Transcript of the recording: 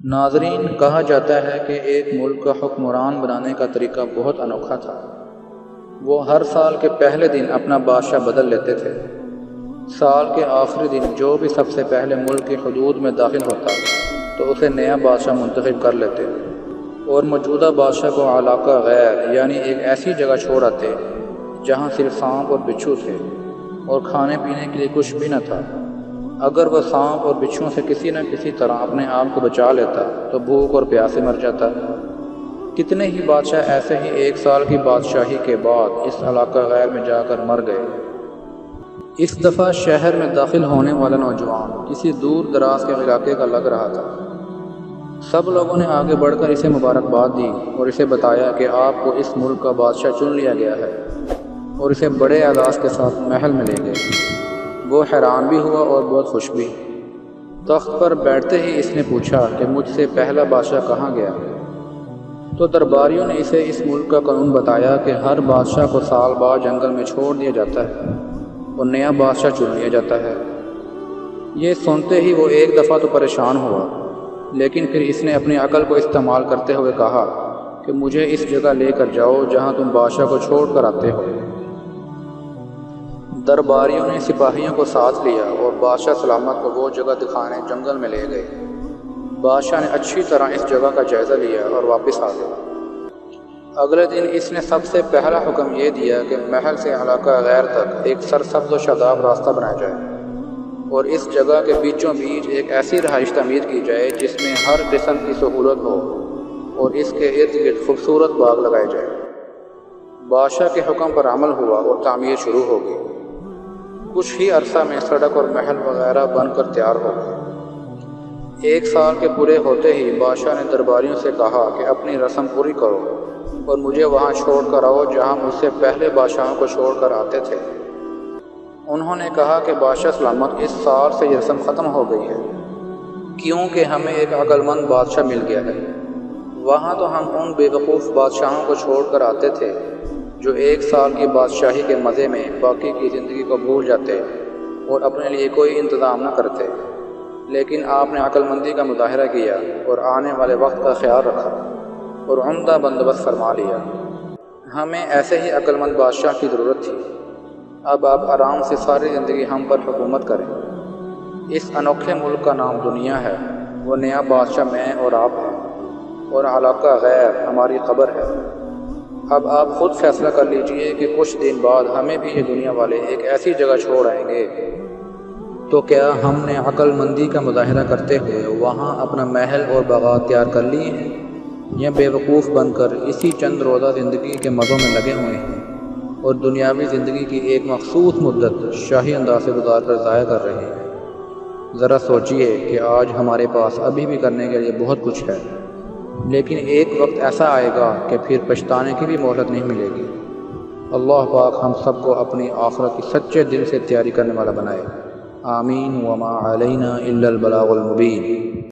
ناظرین، کہا جاتا ہے کہ ایک ملک کا حکمران بنانے کا طریقہ بہت انوکھا تھا۔ وہ ہر سال کے پہلے دن اپنا بادشاہ بدل لیتے تھے۔ سال کے آخری دن جو بھی سب سے پہلے ملک کی حدود میں داخل ہوتا تو اسے نیا بادشاہ منتخب کر لیتے اور موجودہ بادشاہ کو علاقہ غیر یعنی ایک ایسی جگہ چھوڑ آتے جہاں صرف سانپ اور بچھو تھے اور کھانے پینے کے لیے کچھ بھی نہ تھا۔ اگر وہ سانپ اور بچھوؤں سے کسی نہ کسی طرح اپنے آپ کو بچا لیتا تو بھوک اور پیاس سے مر جاتا۔ کتنے ہی بادشاہ ایسے ہی 1 سال کی بادشاہی کے بعد اس علاقہ غیر میں جا کر مر گئے۔ اس دفعہ شہر میں داخل ہونے والا نوجوان کسی دور دراز کے علاقے کا لگ رہا تھا۔ سب لوگوں نے آگے بڑھ کر اسے مبارکباد دی اور اسے بتایا کہ آپ کو اس ملک کا بادشاہ چن لیا گیا ہے، اور اسے بڑے اعزاز کے ساتھ محل میں لے گئے۔ وہ حیران بھی ہوا اور بہت خوش بھی۔ تخت پر بیٹھتے ہی اس نے پوچھا کہ مجھ سے پہلا بادشاہ کہاں گیا؟ تو درباریوں نے اسے اس ملک کا قانون بتایا کہ ہر بادشاہ کو سال بعد جنگل میں چھوڑ دیا جاتا ہے اور نیا بادشاہ چن لیا جاتا ہے۔ یہ سنتے ہی وہ ایک دفعہ تو پریشان ہوا، لیکن پھر اس نے اپنی عقل کو استعمال کرتے ہوئے کہا کہ مجھے اس جگہ لے کر جاؤ جہاں تم بادشاہ کو چھوڑ کر آتے ہو۔ درباریوں نے سپاہیوں کو ساتھ لیا اور بادشاہ سلامت کو وہ جگہ دکھانے جنگل میں لے گئے۔ بادشاہ نے اچھی طرح اس جگہ کا جائزہ لیا اور واپس آ گیا۔ اگلے دن اس نے سب سے پہلا حکم یہ دیا کہ محل سے علاقہ غیر تک ایک سرسبز و شاداب راستہ بنایا جائے اور اس جگہ کے بیچوں بیچ ایک ایسی رہائش تعمیر کی جائے جس میں ہر قسم کی سہولت ہو اور اس کے ارد گرد خوبصورت باغ لگائے جائے۔ بادشاہ کے حکم پر عمل ہوا اور تعمیر شروع ہو گئی۔ کچھ ہی عرصہ میں سڑک اور محل وغیرہ بن کر تیار ہو گئے۔ 1 سال کے پورے ہوتے ہی بادشاہ نے درباریوں سے کہا کہ اپنی رسم پوری کرو اور مجھے وہاں چھوڑ کر آؤ جہاں مجھ سے پہلے بادشاہوں کو چھوڑ کر آتے تھے۔ انہوں نے کہا کہ بادشاہ سلامت، اس سال سے یہ رسم ختم ہو گئی ہے، کیونکہ ہمیں ایک عقل مند بادشاہ مل گیا ہے۔ وہاں تو ہم ان بے وقوف بادشاہوں کو چھوڑ کر آتے تھے جو 1 سال کی بادشاہی کے مزے میں باقی کی زندگی کو بھول جاتے اور اپنے لیے کوئی انتظام نہ کرتے، لیکن آپ نے عقل مندی کا مظاہرہ کیا اور آنے والے وقت کا خیال رکھا اور عمدہ بندوبست فرما لیا۔ ہمیں ایسے ہی عقل مند بادشاہ کی ضرورت تھی۔ اب آپ آرام سے ساری زندگی ہم پر حکومت کریں۔ اس انوکھے ملک کا نام دنیا ہے، وہ نیا بادشاہ میں اور آپ ہیں، اور علاقہ غیر ہماری قبر ہے۔ اب آپ خود فیصلہ کر لیجئے کہ کچھ دن بعد ہمیں بھی یہ دنیا والے ایک ایسی جگہ چھوڑ آئیں گے، تو کیا ہم نے عقل مندی کا مظاہرہ کرتے ہوئے وہاں اپنا محل اور باغات تیار کر لیے ہیں، یا بے وقوف بن کر اسی چند روزہ زندگی کے مزوں میں لگے ہوئے ہیں اور دنیاوی زندگی کی ایک مخصوص مدت شاہی انداز سے گزار کر ضائع کر رہے ہیں؟ ذرا سوچئے کہ آج ہمارے پاس ابھی بھی کرنے کے لیے بہت کچھ ہے، لیکن ایک وقت ایسا آئے گا کہ پھر پچھتانے کی بھی مہلت نہیں ملے گی۔ اللہ پاک ہم سب کو اپنی آخرت کی سچے دل سے تیاری کرنے والا بنائے۔ آمین۔ وما علینا الا البلاغ المبین۔